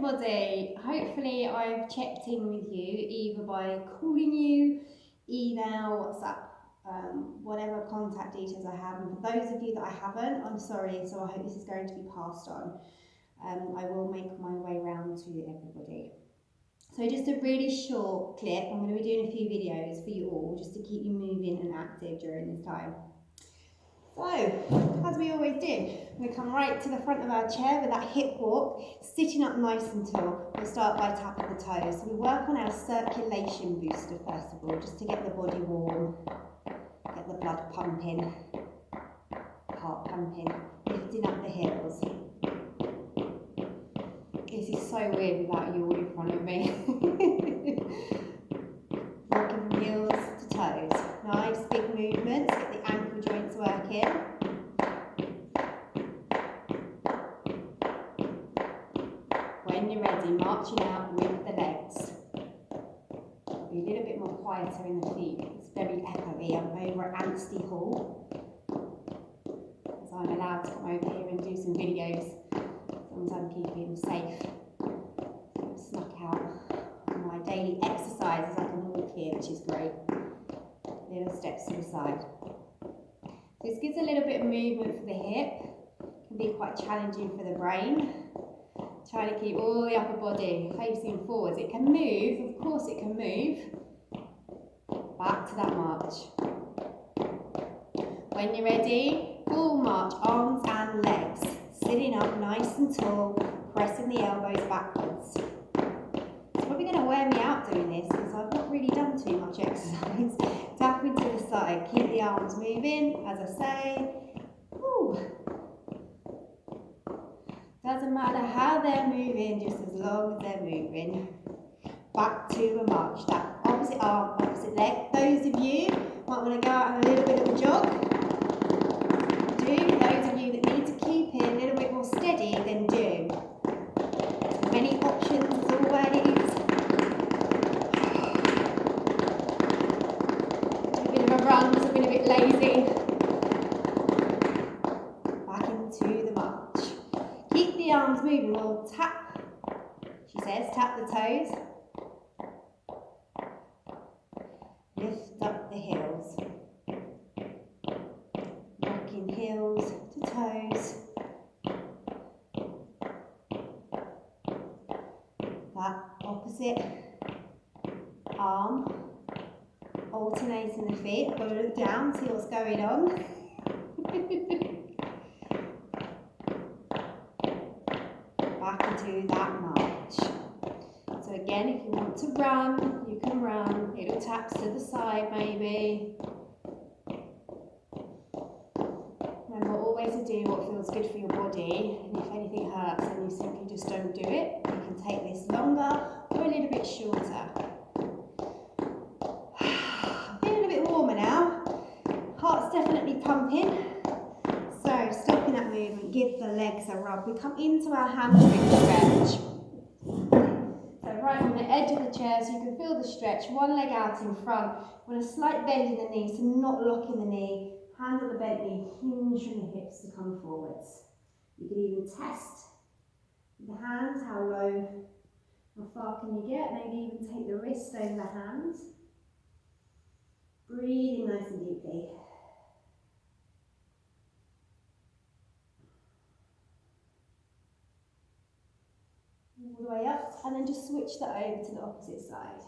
everybody. Hopefully I've checked in with you either by calling you, email, WhatsApp, whatever contact details I have. And for those of you that I haven't, I'm sorry, so I hope this is going to be passed on. I will make my way round to everybody. So just a really short clip. I'm going to be doing a few videos for you all just to keep you moving and active during this time. So, as we always do, I'm going to come right to the front of our chair with that hip walk, sitting up nice and tall. We'll start by tapping the toes. So we work on our circulation booster first of all, just to get the body warm, get the blood pumping, heart pumping, lifting up the heels. This is so weird without you all in front of me. Walking from heels to toes. Nice big movements, get the ankle joints working. When you're ready, marching out with the legs. Be a little bit more quieter in the feet. It's very echoey. I'm over at Anstey Hall, as I'm allowed to come over here and do some videos, as long as I'm keeping safe. Snuck out on my daily exercises. I can walk here, which is great. Little steps to the side. This gives a little bit of movement for the hip. Can be quite challenging for the brain. Trying to keep all the upper body facing forwards. It can move, of course it can move. Back to that march. When you're ready, full march, arms and legs. Sitting up nice and tall, pressing the elbows backwards. It's probably going to wear me out doing this because I've not really done too much exercise. Tapping to the side, keep the arms moving, as I say. Woo. Doesn't matter how they're moving, just as long as they're moving. Back to a march. That opposite arm, opposite leg. Those of you might want to go out and a little bit of a jog. Do. Those of you that need to keep it a little bit more steady, then do. As many options as always. A bit of a run, because I've been a bit lazy. Back into the march. Keep the arms moving. We'll tap, she says, tap the toes. Lift up the heels. Rocking heels to toes. That opposite arm. Alternating the feet. I've got to look down, see what's going on. Back into that march. So again, if you want to run, you can run. Little taps to the side maybe. Remember always to do what feels good for your body, and if anything hurts then you simply just don't do it. You can take this longer or a little bit shorter. Feeling a bit warmer now. Heart's definitely pumping. So stopping that movement, give the legs a rub. We come into our hamstring stretch. So right on the edge of the chair so you can feel the stretch. One leg out in front. Want a slight bend in the knee, so not locking the knee. Hand on the bent knee, hinge from the hips to come forwards. You can even test with the hands how low, how far can you get. Maybe even take the wrist over the hands. Breathing nice and deeply. All the way up, and then just switch that over to the opposite side.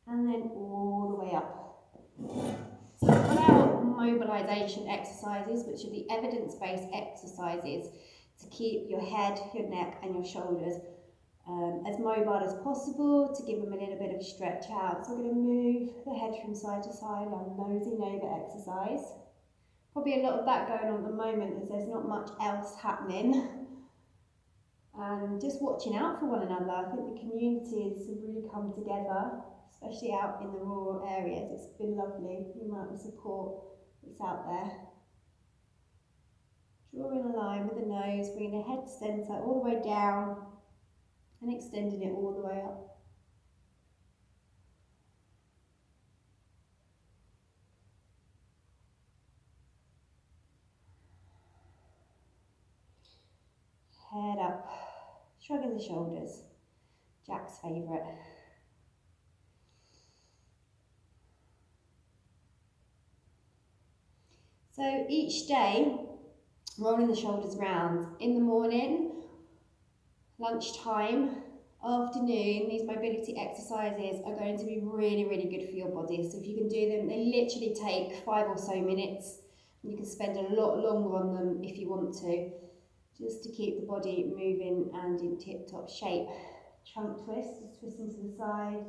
And then all the way up. So on our mobilisation exercises, which are the evidence-based exercises to keep your head, your neck and your shoulders as mobile as possible, to give them a little bit of a stretch out. So we're going to move the head from side to side, our nosy neighbour exercise. Probably a lot of that going on at the moment as there's not much else happening. And just watching out for one another. I think the communities have really come together, especially out in the rural areas. It's been lovely, the amount of support that's out there. Drawing a line with the nose, bringing the head to centre all the way down and extending it all the way up. Head up, shrugging the shoulders. Jack's favourite. So each day, rolling the shoulders round. In the morning, lunchtime, afternoon, these mobility exercises are going to be really, really good for your body. So if you can do them, they literally take 5 or so minutes. You can spend a lot longer on them if you want to, just to keep the body moving and in tip-top shape. Trunk twist, just twisting to the side.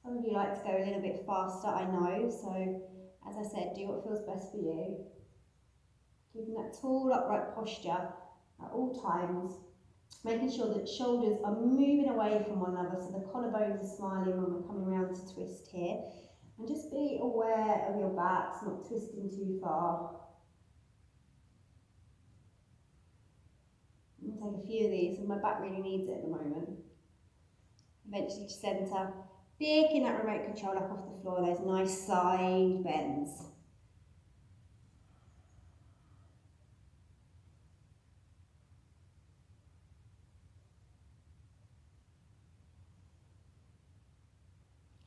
Some of you like to go a little bit faster, I know, so as I said, do what feels best for you. Keeping that tall, upright posture at all times, making sure that shoulders are moving away from one another, so the collarbones are smiling when we're coming around to twist here. And just be aware of your backs, not twisting too far. I'm going to take a few of these, and my back really needs it at the moment. Eventually to centre, picking that remote control up off the floor, those nice side bends.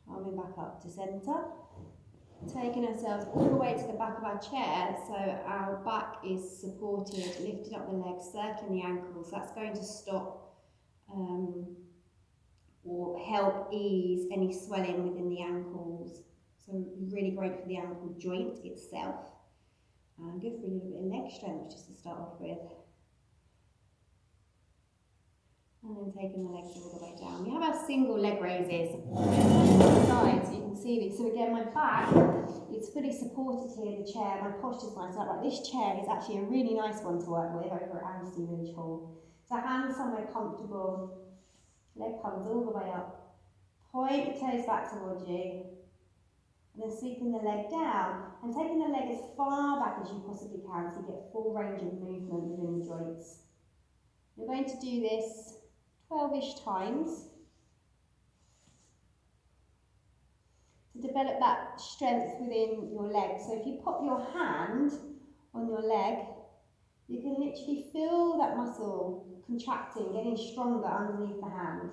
Coming back up to centre. Taking ourselves all the way to the back of our chair, so our back is supported, lifting up the legs, circling the ankles. That's going to stop or help ease any swelling within the ankles. So really great for the ankle joint itself. Good for a little bit of leg strength just to start off with. And then taking the legs all the way down. We have our single leg raises on the side, so you can see these. So again, my back is fully supported here, the chair, my posture's nice. Like this chair is actually a really nice one to work with over at Anstey Village Hall. So hands somewhere comfortable, leg comes all the way up. Point the toes back towards you, and then sweeping the leg down, and taking the leg as far back as you possibly can so you get full range of movement within the joints. You're going to do this 12-ish times to develop that strength within your leg. So if you pop your hand on your leg, you can literally feel that muscle contracting, getting stronger underneath the hand.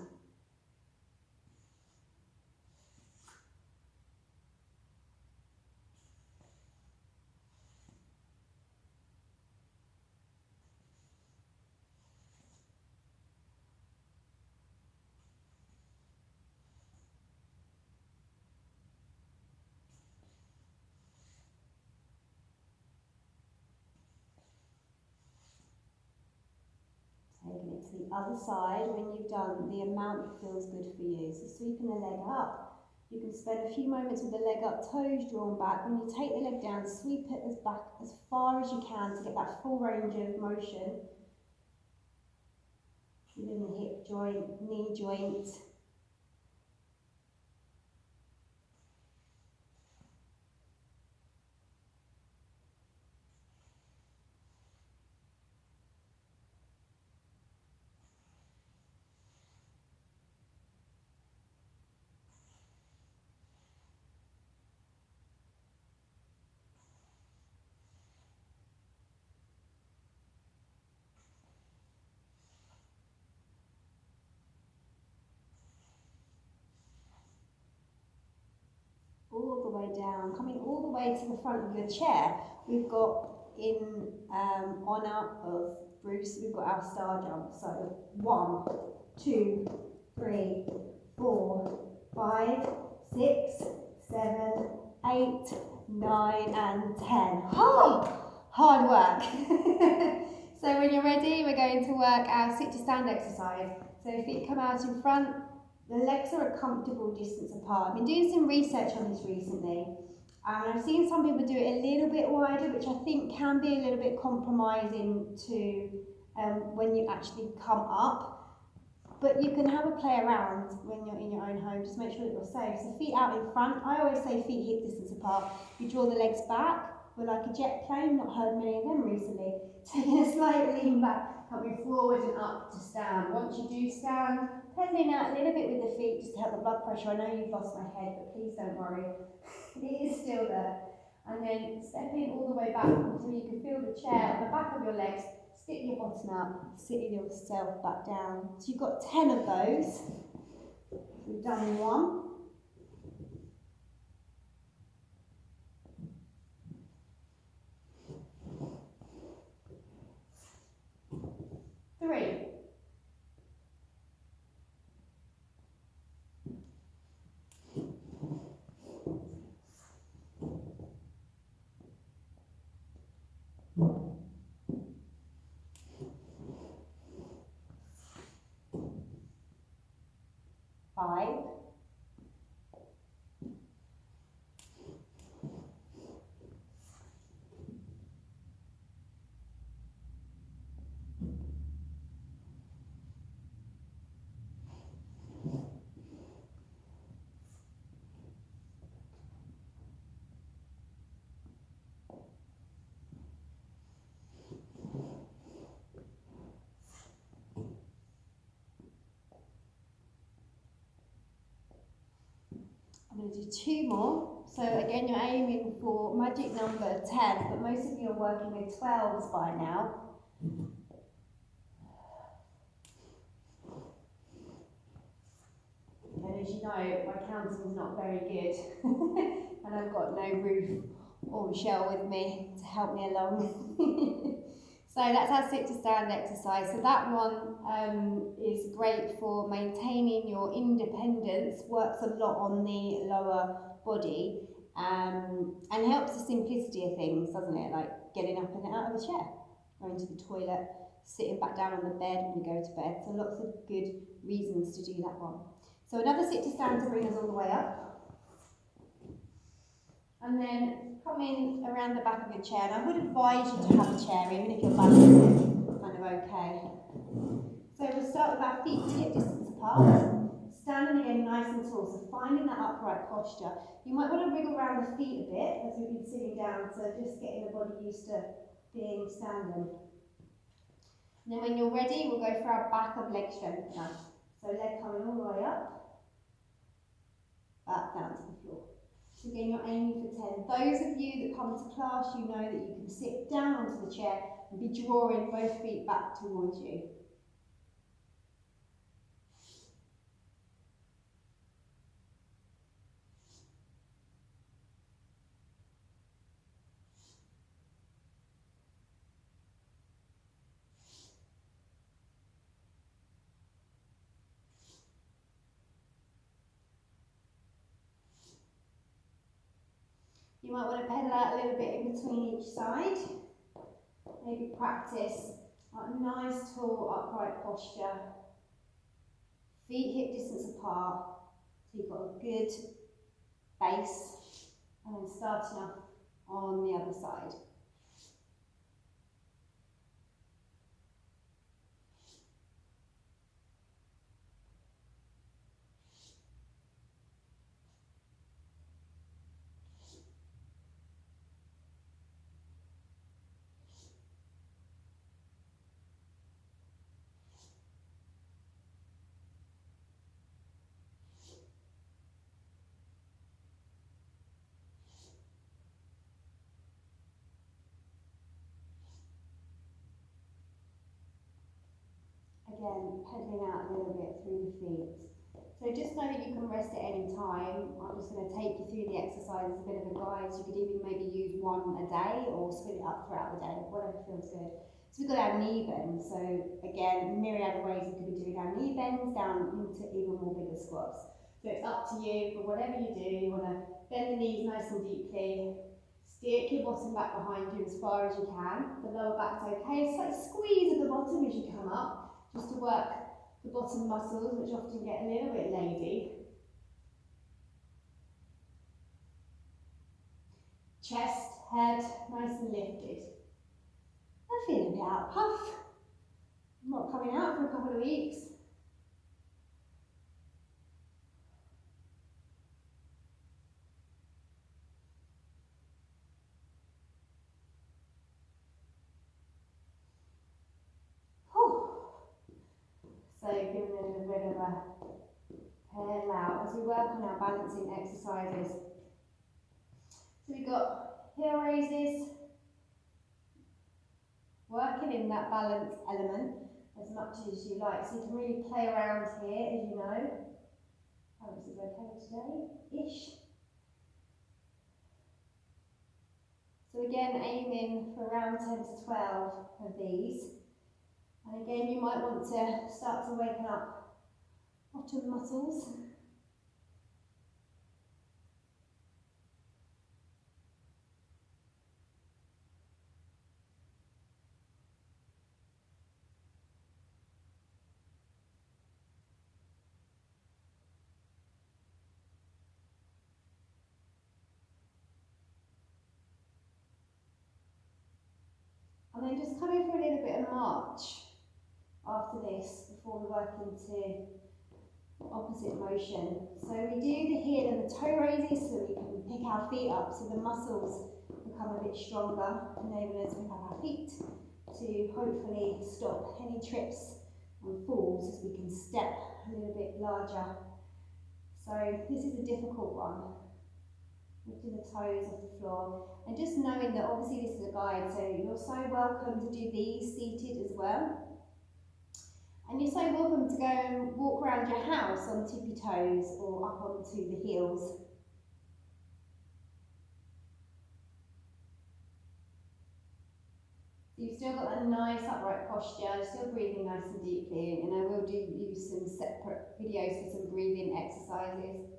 Taking it to the other side when you've done the amount that feels good for you. So sweeping the leg up, you can spend a few moments with the leg up, toes drawn back. When you take the leg down, sweep it as back as far as you can to get that full range of motion within the hip joint, knee joint. All the way down, coming all the way to the front of your chair. We've got in honour of Bruce, we've got our star jump. So 1, 2, 3, 4, 5, 6, 7, 8, 9 and 10. Oh, hard work. So when you're ready, we're going to work our sit to stand exercise. So feet come out in front. The legs are a comfortable distance apart. I've been doing some research on this recently, and I've seen some people do it a little bit wider, which I think can be a little bit compromising to when you actually come up. But you can have a play around when you're in your own home, just make sure that you're safe. So feet out in front, I always say feet hip distance apart. You draw the legs back, we're like a jet plane, not heard many of them recently. Taking a slight lean back, coming forward and up to stand. Once you do stand, pedaling out a little bit with the feet just to help the blood pressure. I know you've lost my head, but please don't worry. It is still there. And then stepping all the way back until you can feel the chair on the back of your legs Stick your bottom up, sit yourself back down. So you've got 10 of those. We've done one. Three. 5. 2 more. So again, you're aiming for magic number 10, but most of you are working with 12s by now. And as you know, my counting is not very good. And I've got no Ruth or Michelle with me to help me along. So that's our sit to stand exercise. So that one is great for maintaining your independence, works a lot on the lower body, and helps the simplicity of things, doesn't it? Like getting up and out of a chair, going to the toilet, sitting back down on the bed when you go to bed. So lots of good reasons to do that one. So another sit to stand to bring us all the way up. And then come in around the back of your chair. And I would advise you to have a chair, even if your balance is kind of okay. So we'll start with our feet hip distance apart. Standing again nice and tall, so finding that upright posture. You might want to wriggle around the feet a bit as we've been sitting down, so just getting the body used to being standing. And then when you're ready, we'll go for our back of leg strength now. So leg coming all the way up, back down to the floor. So again, you're aiming for 10. Those of you that come to class, you know that you can sit down onto the chair and be drawing both feet back towards you. You might want to pedal out a little bit in between each side. Maybe practice a nice tall upright posture. Feet hip distance apart, so you've got a good base, and then starting up on the other side. Again, pedaling out a little bit through the feet. So just know that you can rest at any time. I'm just going to take you through the exercise as a bit of a guide. So you could even maybe use one a day or split it up throughout the day, whatever feels good. So we've got our knee bends. So again, myriad of ways you could be doing our knee bends down into even more bigger squats. So it's up to you, but whatever you do, you want to bend the knees nice and deeply. Stick your bottom back behind you as far as you can. The lower back's okay. It's like squeeze at the bottom as you come up, just to work the bottom muscles, which often get a little bit lazy. Chest, head, nice and lifted. I'm feeling a bit out of puff. I'm not coming out for a couple of weeks. So giving it a bit of a pedal out as we work on our balancing exercises. So we've got heel raises, working working in that balance element as much as you like. So you can really play around here, as you know. Oh, this is okay today-ish. So again, aiming for around 10 to 12 of these. And again, you might want to start to waken up bottom muscles. And then just coming for a little bit of march after this before we work into opposite motion. So we do the heel and the toe raises so we can pick our feet up so the muscles become a bit stronger, enabling us to pick up our feet to hopefully stop any trips and falls as we can step a little bit larger. So this is a difficult one. Lifting the toes off the floor and just knowing that obviously this is a guide, so you're so welcome to do these seated as well. And you're so welcome to go and walk around your house on tippy toes or up onto the heels. So you've still got that nice upright posture, still breathing nice and deeply, and I will use some separate videos for some breathing exercises.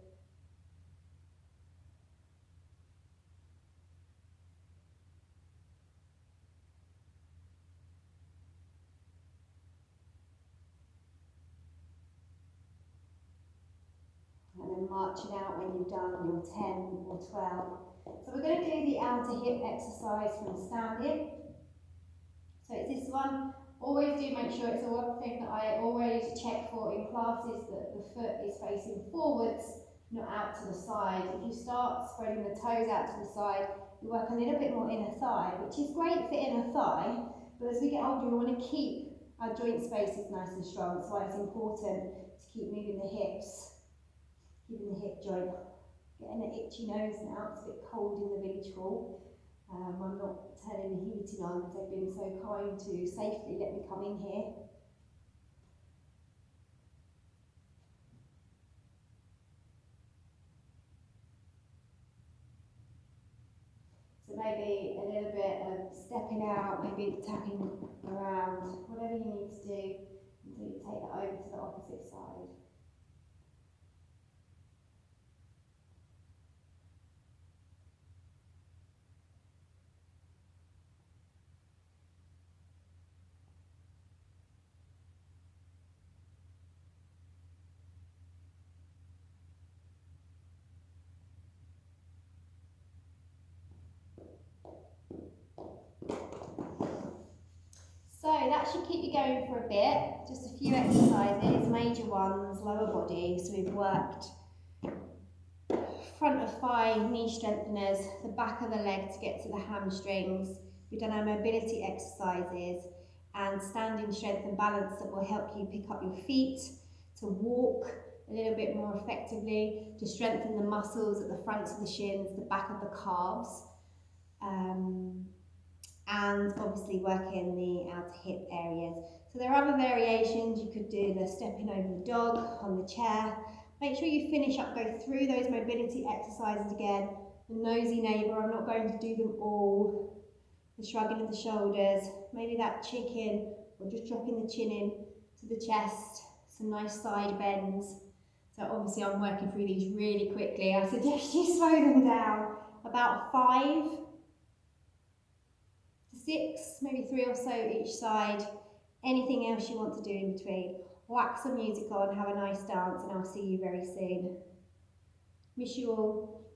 And then marching out when you've done your 10 or 12. So we're going to do the outer hip exercise from standing. So it's this one. Always do make sure, it's the one thing that I always check for in classes, that the foot is facing forwards, not out to the side. If you start spreading the toes out to the side, you work a little bit more inner thigh, which is great for inner thigh, but as we get older, we want to keep our joint spaces nice and strong. That's why it's important to keep moving the hips, keeping the hip joint. Getting an itchy nose now, it's a bit cold in the village hall. I'm not turning the heating on because they've been so kind to safely let me come in here. So maybe a little bit of stepping out, maybe tapping around, whatever you need to do until you take that over to the opposite side. So that should keep you going for a bit. Just a few exercises, major ones, lower body. So we've worked front of thigh, knee strengtheners, the back of the leg to get to the hamstrings. We've done our mobility exercises and standing strength and balance that will help you pick up your feet, to walk a little bit more effectively, to strengthen the muscles at the fronts of the shins, the back of the calves. And obviously working the outer hip areas. So there are other variations. You could do the stepping over the dog on the chair. Make sure you finish up, go through those mobility exercises again. The nosy neighbour, I'm not going to do them all. The shrugging of the shoulders, maybe that chicken, or just dropping the chin in to the chest, some nice side bends. So obviously I'm working through these really quickly. I suggest you slow them down. About 5 to 6, maybe 3 or so each side. Anything else you want to do in between. Whack some music on, have a nice dance, and I'll see you very soon. Miss you all.